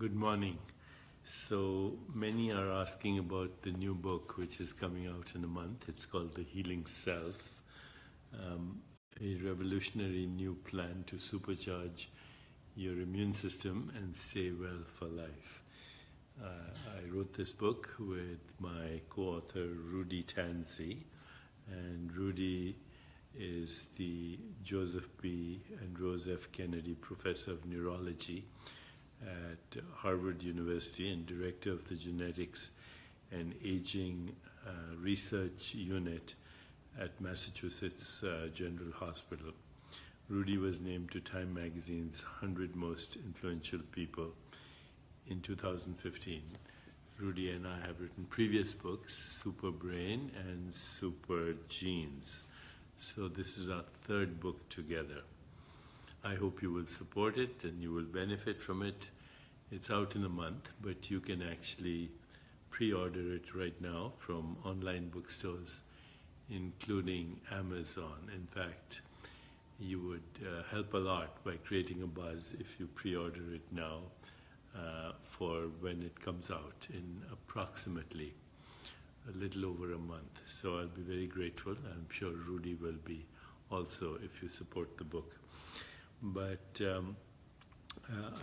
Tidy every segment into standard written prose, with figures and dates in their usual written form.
Good morning. So many are asking about the new book which is coming out in a month. It's called The Healing Self, a revolutionary new plan to supercharge your immune system and stay well for life. I wrote this book with my co-author Rudy Tanzi, and Rudy is the Joseph B. and Rose F. Kennedy Professor of Neurology at Harvard University and Director of the Genetics and Aging Research Unit at Massachusetts General Hospital. Rudy was named to Time Magazine's 100 Most Influential People in 2015. Rudy and I have written previous books, Super Brain and Super Genes. So this is our third book together. I hope you will support it and you will benefit from it. It's out in a month, but you can actually pre-order it right now from online bookstores, including Amazon. In fact, you would help a lot by creating a buzz if you pre-order it now for when it comes out in approximately a little over a month. So I'll be very grateful. I'm sure Rudy will be also if you support the book. But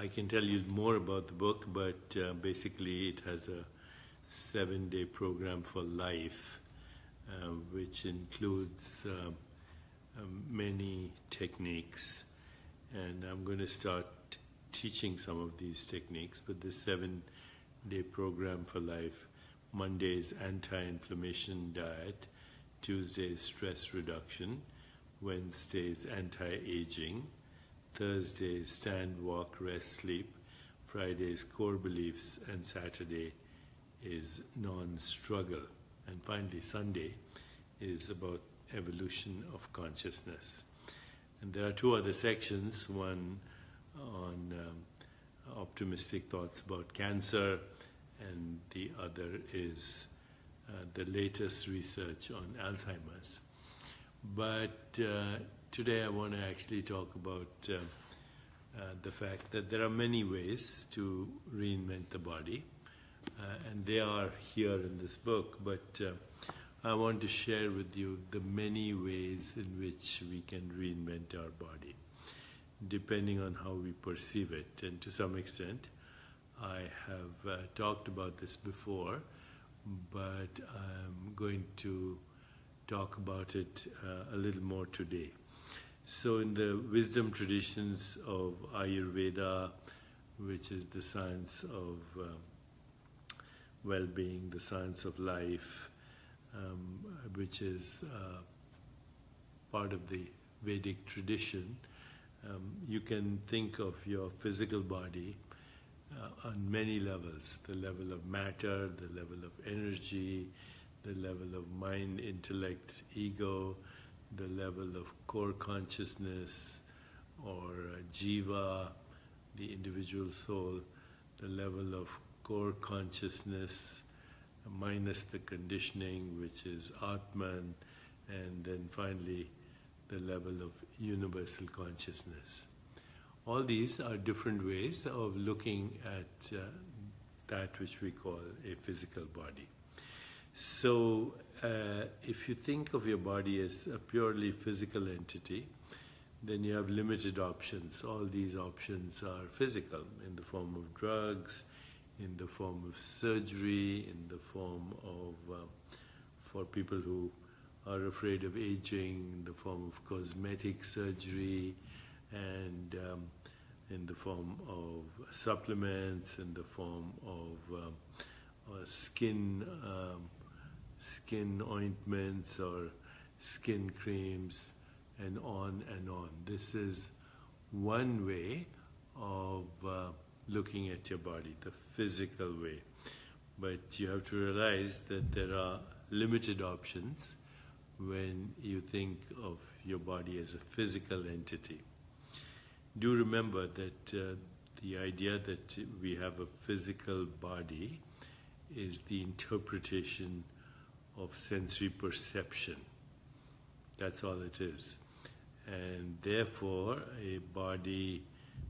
I can tell you more about the book, but basically it has a 7-day program for life, which includes many techniques. And I'm going to start teaching some of these techniques, but the 7-day program for life: Monday is anti-inflammation diet, Tuesday is stress reduction, Wednesday is anti-aging, Thursday is stand, walk, rest, sleep, Friday is core beliefs, and Saturday is non-struggle. And finally, Sunday is about evolution of consciousness. And there are two other sections, one on optimistic thoughts about cancer, and the other is the latest research on Alzheimer's. But today I want to actually talk about the fact that there are many ways to reinvent the body, and they are here in this book, but I want to share with you the many ways in which we can reinvent our body, depending on how we perceive it. And to some extent, I have talked about this before, but I'm going to talk about it a little more today. So in the wisdom traditions of Ayurveda, which is the science of well-being, the science of life, which is part of the Vedic tradition, you can think of your physical body on many levels: the level of matter, the level of energy, the level of mind, intellect, ego, the level of core consciousness or jiva, the individual soul, the level of core consciousness minus the conditioning, which is Atman, and then finally the level of universal consciousness. All these are different ways of looking at that which we call a physical body. So if you think of your body as a purely physical entity, then you have limited options. All these options are physical, in the form of drugs, in the form of surgery, in the form of, for people who are afraid of aging, in the form of cosmetic surgery, and in the form of supplements, in the form of skin ointments or skin creams, and on and on. This is one way of looking at your body, the physical way. But you have to realize that there are limited options when you think of your body as a physical entity. Do remember that the idea that we have a physical body is the interpretation of sensory perception. That's all it is. And therefore, a body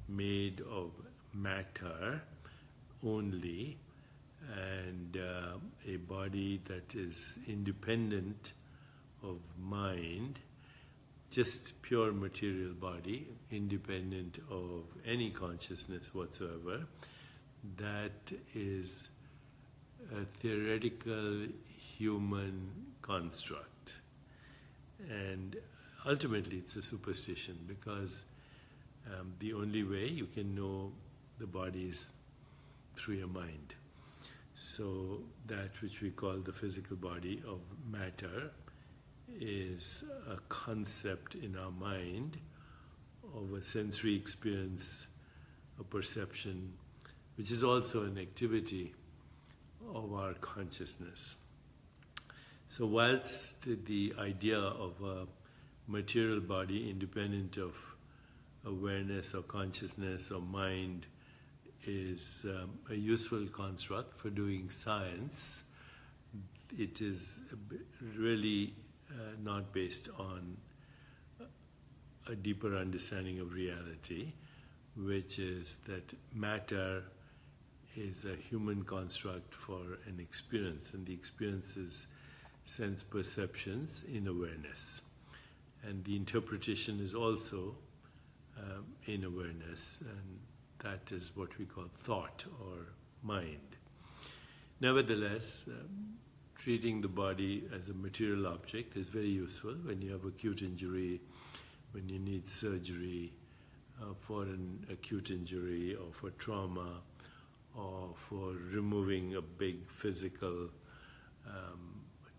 made of matter only, and a body that is independent of mind, just pure material body, independent of any consciousness whatsoever, that is a theoretical human construct. And ultimately it's a superstition, because the only way you can know the body is through your mind. So that which we call the physical body of matter is a concept in our mind of a sensory experience, a perception, which is also an activity of our consciousness. So whilst the idea of a material body independent of awareness or consciousness or mind is a useful construct for doing science, it is really not based on a deeper understanding of reality, which is that matter is a human construct for an experience, and the experience is sense perceptions in awareness. And the interpretation is also in awareness, and that is what we call thought or mind. Nevertheless, treating the body as a material object is very useful when you have acute injury, when you need surgery for an acute injury or for trauma or for removing a big physical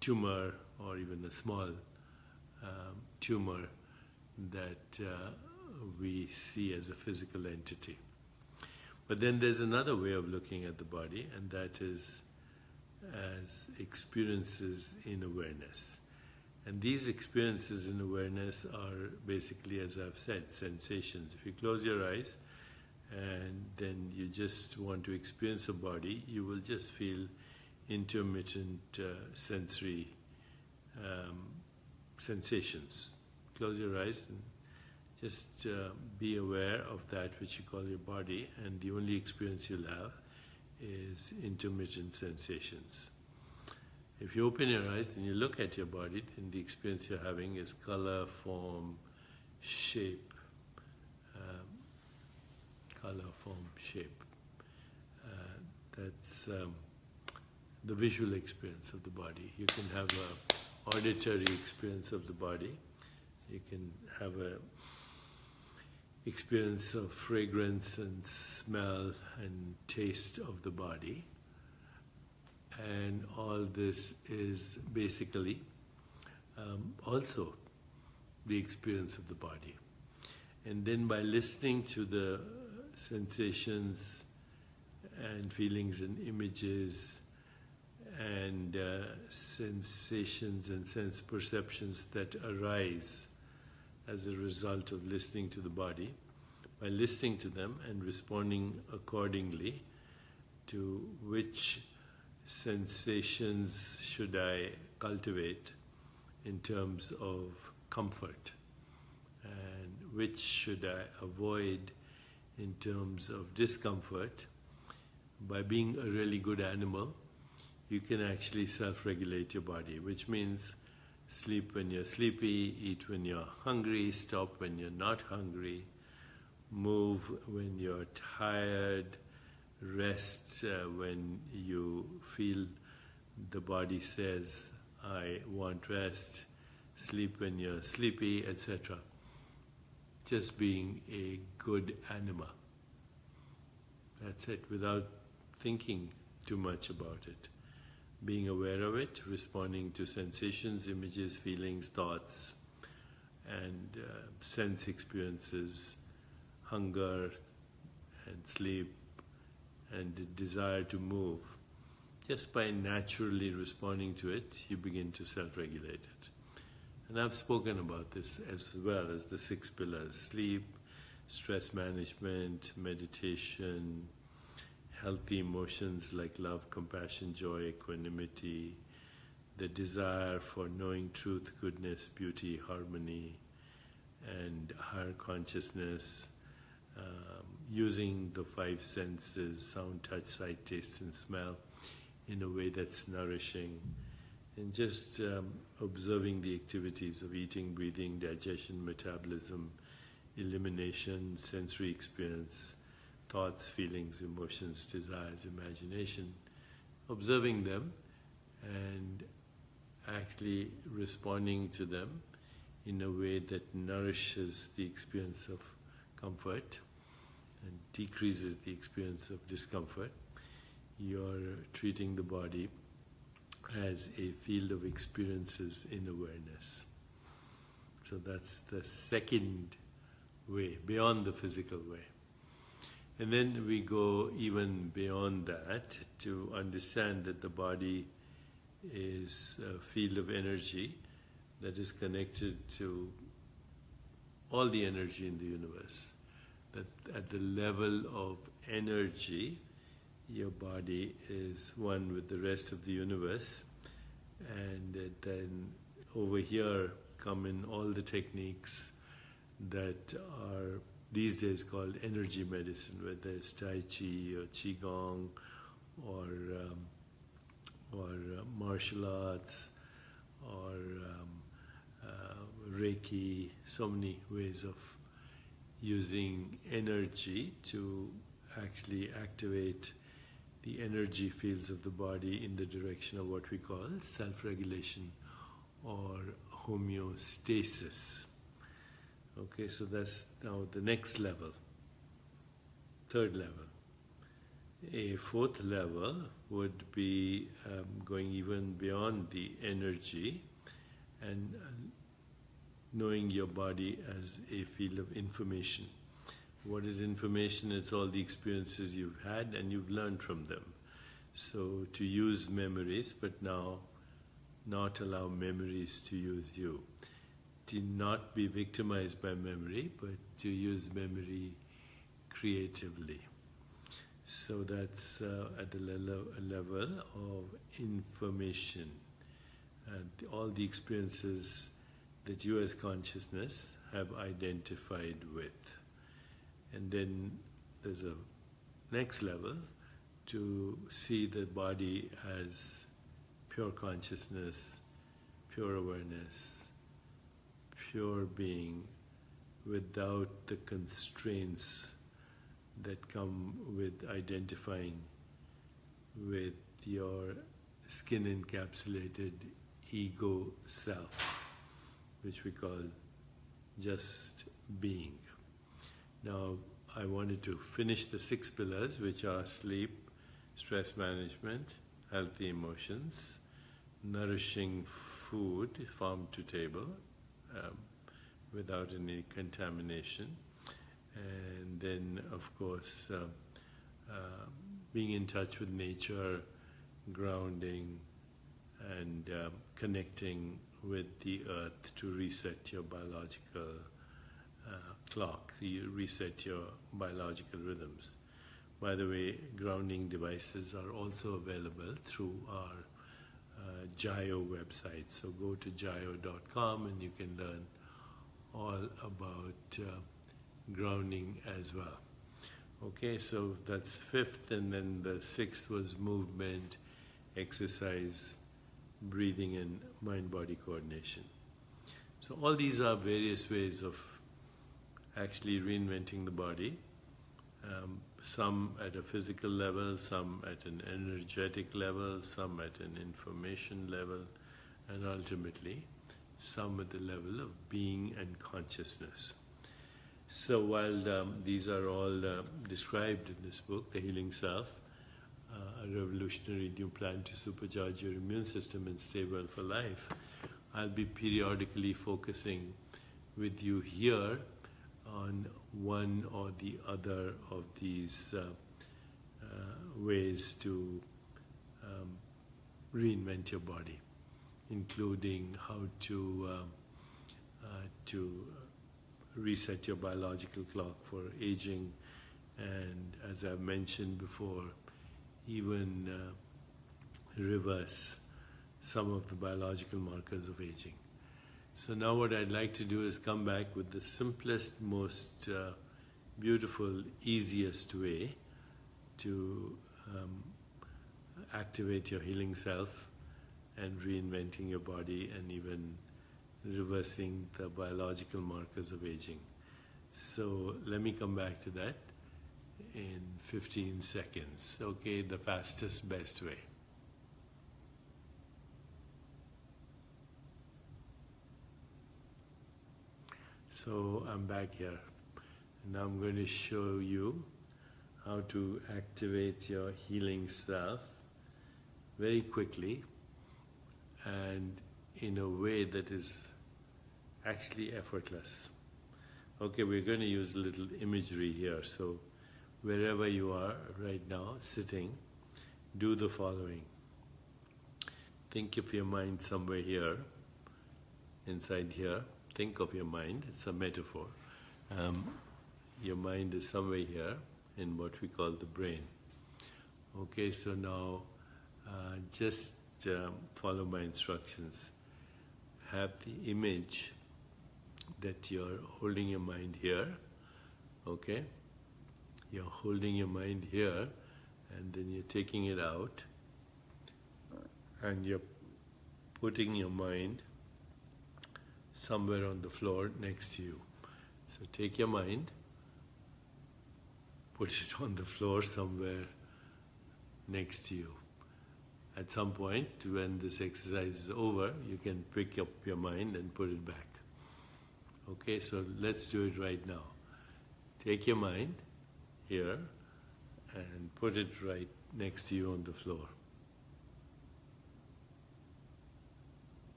tumor or even a small tumor that we see as a physical entity. But then there's another way of looking at the body, and that is as experiences in awareness. And these experiences in awareness are basically, as I've said, sensations. If you close your eyes and then you just want to experience a body, you will just feel intermittent sensory sensations. Close your eyes and just be aware of that which you call your body, and the only experience you'll have is intermittent sensations. If you open your eyes and you look at your body, then the experience you're having is color, form, shape. That's the visual experience of the body. You can have an auditory experience of the body. You can have a experience of fragrance and smell and taste of the body. And all this is basically also the experience of the body. And then by listening to the sensations and feelings and images and sensations and sense perceptions that arise as a result of listening to the body, by listening to them and responding accordingly to which sensations should I cultivate in terms of comfort and which should I avoid in terms of discomfort. By being a really good animal, you can actually self-regulate your body, which means sleep when you're sleepy, eat when you're hungry, stop when you're not hungry, move when you're tired, rest when you feel the body says, I want rest, sleep when you're sleepy, etc. Just being a good animal. That's it, without thinking too much about it. Being aware of it, responding to sensations, images, feelings, thoughts, and sense experiences, hunger and sleep, and the desire to move. Just by naturally responding to it, you begin to self-regulate it. And I've spoken about this as well as the 6 pillars: sleep, stress management, meditation, healthy emotions like love, compassion, joy, equanimity, the desire for knowing truth, goodness, beauty, harmony, and higher consciousness, using the five senses, sound, touch, sight, taste, and smell, in a way that's nourishing, and just observing the activities of eating, breathing, digestion, metabolism, elimination, sensory experience, thoughts, feelings, emotions, desires, imagination, observing them and actually responding to them in a way that nourishes the experience of comfort and decreases the experience of discomfort. You're treating the body as a field of experiences in awareness. So that's the second way, beyond the physical way. And then we go even beyond that to understand that the body is a field of energy that is connected to all the energy in the universe. That at the level of energy, your body is one with the rest of the universe. And then over here come in all the techniques that are these days called energy medicine, whether it's Tai Chi or Qigong or martial arts or Reiki, so many ways of using energy to actually activate the energy fields of the body in the direction of what we call self-regulation or homeostasis. Okay, so that's now the next level, third level. A fourth level would be going even beyond the energy and knowing your body as a field of information. What is information? It's all the experiences you've had and you've learned from them. So to use memories, but now not allow memories to use you. To not be victimized by memory, but to use memory creatively. So that's at the level of information. All the experiences that you as consciousness have identified with. And then there's a next level to see the body as pure consciousness, pure awareness, pure being, without the constraints that come with identifying with your skin-encapsulated ego self, which we call just being. Now, I wanted to finish the 6 pillars, which are sleep, stress management, healthy emotions, nourishing food, farm to table, without any contamination, and then, of course, being in touch with nature, grounding, and connecting with the earth to reset your biological clock, you reset your biological rhythms. By the way, grounding devices are also available through our Jayo website. So go to jayo.com and you can learn all about grounding as well. Okay, so that's 5th, and then the 6th was movement, exercise, breathing, and mind-body coordination. So all these are various ways of actually reinventing the body, some at a physical level, some at an energetic level, some at an information level, and ultimately some at the level of being and consciousness. So while these are all described in this book, The Healing Self, a revolutionary new plan to supercharge your immune system and stay well for life, I'll be periodically focusing with you here on one or the other of these ways to reinvent your body, including how to reset your biological clock for aging, and as I've mentioned before, even reverse some of the biological markers of aging. So now what I'd like to do is come back with the simplest, most beautiful, easiest way to activate your healing self and reinventing your body and even reversing the biological markers of aging. So let me come back to that in 15 seconds. Okay, the fastest, best way. So I'm back here. Now I'm going to show you how to activate your healing self very quickly and in a way that is actually effortless. Okay, we're going to use a little imagery here. So wherever you are right now, sitting, do the following. Think of your mind somewhere here, inside here. Think of your mind, it's a metaphor. Your mind is somewhere here in what we call the brain. Okay, so now just follow my instructions. Have the image that you're holding your mind here, okay? You're holding your mind here and then you're taking it out and you're putting your mind somewhere on the floor next to you. So take your mind, put it on the floor somewhere next to you. At some point, when this exercise is over, you can pick up your mind and put it back. Okay, so let's do it right now. Take your mind here and put it right next to you on the floor.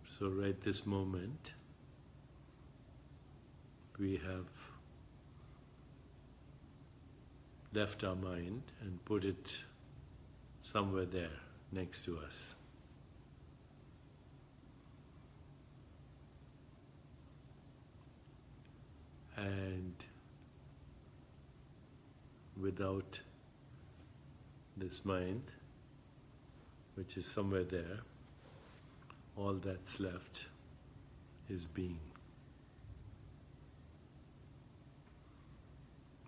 So right this moment, we have left our mind and put it somewhere there next to us. And without this mind, which is somewhere there, all that's left is being.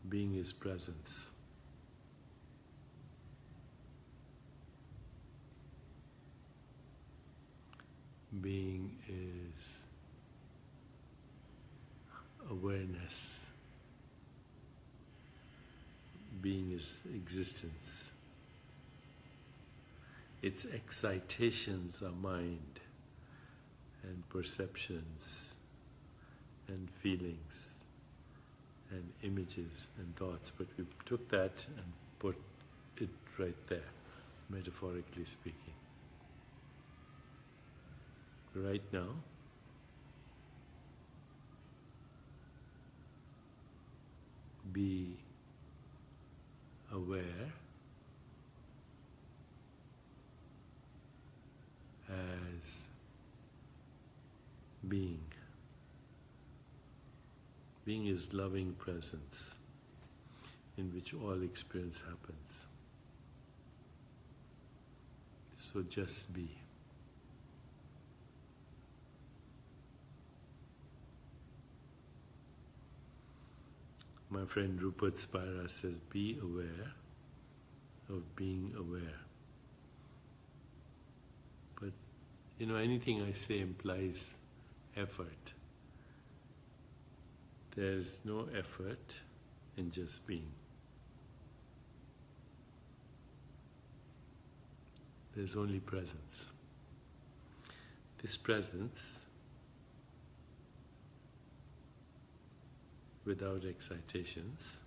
Being is presence. Being is awareness. Being is existence. Its excitations are mind and perceptions and feelings and images and thoughts, but we took that and put it right there, metaphorically speaking. Right now, be aware as being. Being is loving presence in which all experience happens. So just be. My friend Rupert Spira says, be aware of being aware. But, anything I say implies effort. There's no effort in just being. There's only presence. This presence, without excitations,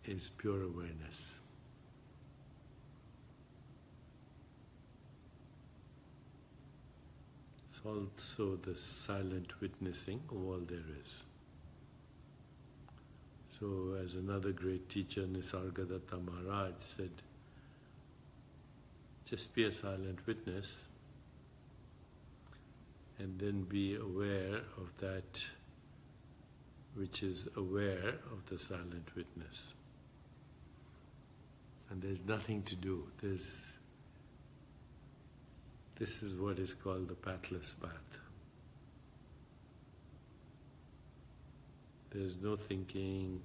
is pure awareness. It's also the silent witnessing of all there is. So, as another great teacher, Nisargadatta Maharaj, said, just be a silent witness and then be aware of that which is aware of the silent witness. And there's nothing to do. This is what is called the pathless path. There's no thinking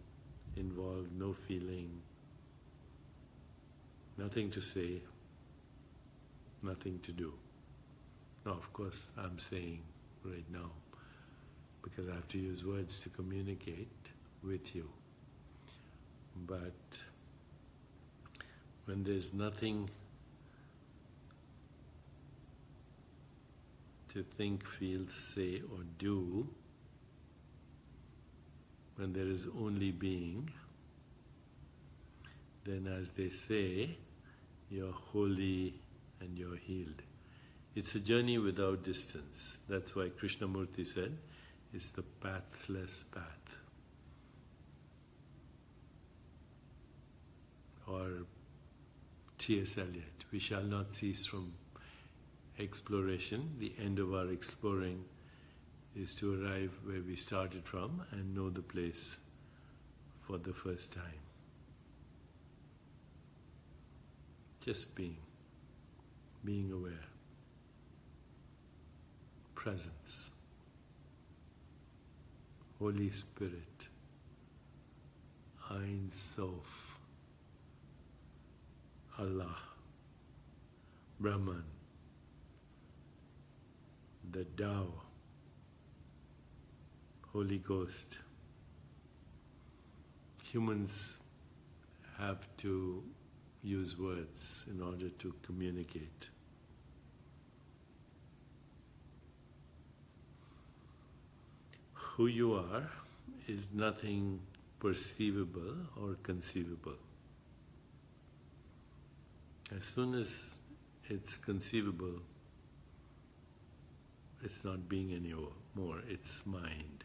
involved, no feeling, nothing to say, nothing to do. Now, of course, I'm saying right now, because I have to use words to communicate with you. But when there's nothing to think, feel, say, or do, when there is only being, then as they say, you're holy and you're healed. It's a journey without distance. That's why Krishnamurti said, it's the pathless path. Or T.S. Eliot, we shall not cease from exploration. The end of our exploring is to arrive where we started from and know the place for the first time. Just being aware, presence, Holy Spirit, Ein Sof, Allah, Brahman, the Tao, Holy Ghost. Humans have to use words in order to communicate. Who you are is nothing perceivable or conceivable. As soon as it's conceivable, it's not being anymore, it's mind.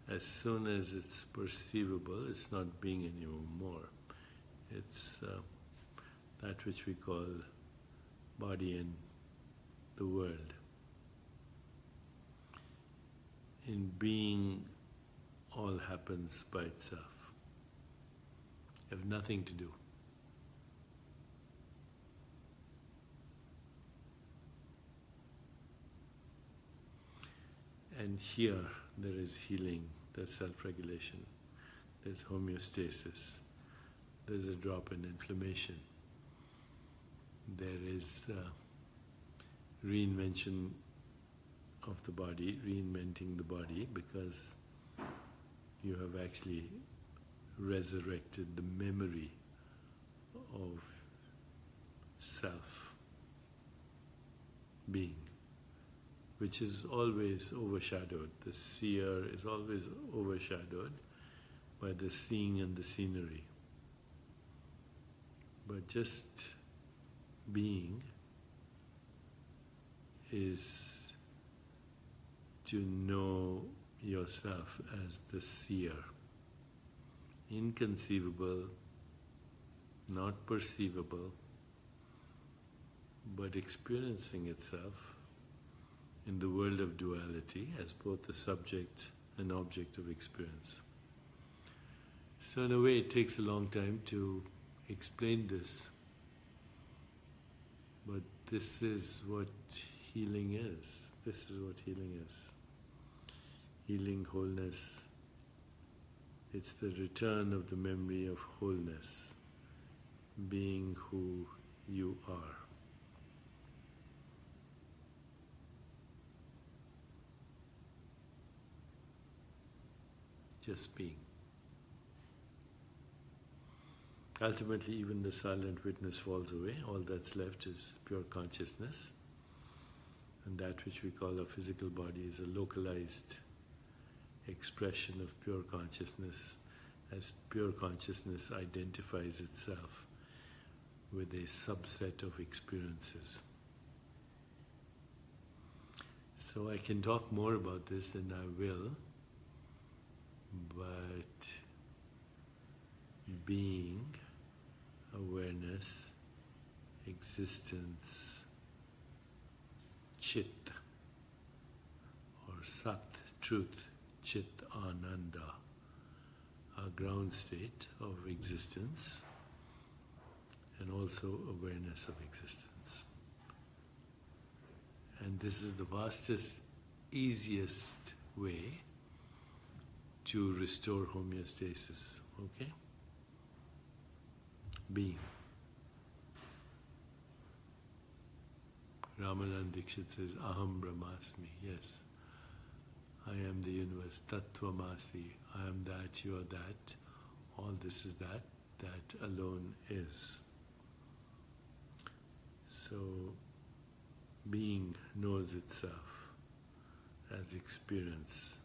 As soon as it's perceivable, it's not being anymore. It's that which we call body and the world. In being, all happens by itself. You have nothing to do. And here there is healing, there's self-regulation, there's homeostasis, there's a drop in inflammation, there is reinvention of the body, reinventing the body, because you have actually resurrected the memory of self being, which is always overshadowed. The seer is always overshadowed by the seeing and the scenery. But just being is to know yourself as the seer. Inconceivable, not perceivable, but experiencing itself in the world of duality as both the subject and object of experience. So in a way it takes a long time to explain this, but this is what healing is. This is what healing is. Healing, wholeness, it's the return of the memory of wholeness, being who you are. Just being. Ultimately, even the silent witness falls away. All that's left is pure consciousness. And that which we call a physical body is a localized expression of pure consciousness, as pure consciousness identifies itself with a subset of experiences. So I can talk more about this, and I will, but being, awareness, existence, Chit or Sat, truth, Chit, Ananda, a ground state of existence and also awareness of existence. And this is the vastest, easiest way to restore homeostasis. Okay? Being. Ramanan Dikshit says, Aham Brahmasmi. Yes. I am the universe. Tattvamasi. I am that, you are that. All this is that. That alone is. So, being knows itself as experience.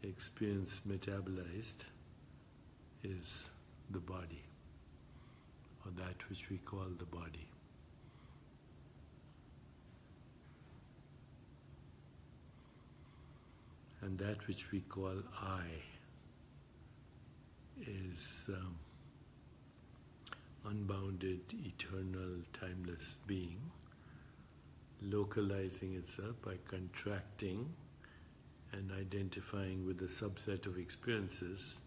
Experience metabolized is the body, or that which we call the body. And that which we call I is unbounded, eternal, timeless being, localizing itself by contracting and identifying with a subset of experiences,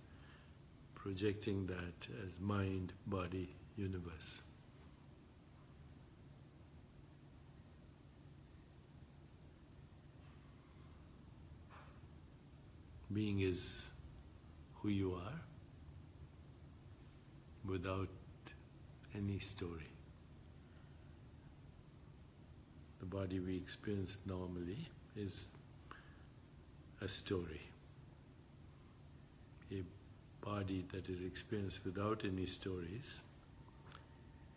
projecting that as mind, body, universe. Being is who you are without any story. The body we experience normally is a story. A body that is experienced without any stories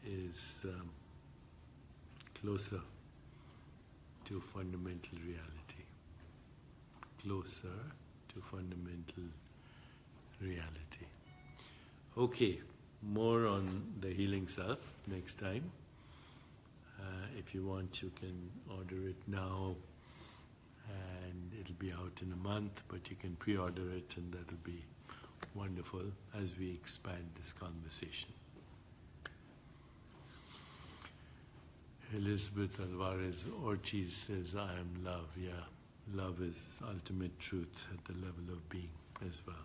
is closer to fundamental reality. Closer to fundamental reality. Okay, more on the healing self next time. If you want, you can order it now, and it'll be out in a month, but you can pre-order it, and that'll be wonderful as we expand this conversation. Elizabeth Alvarez Ortiz says, I am love. Yeah, love is ultimate truth at the level of being as well.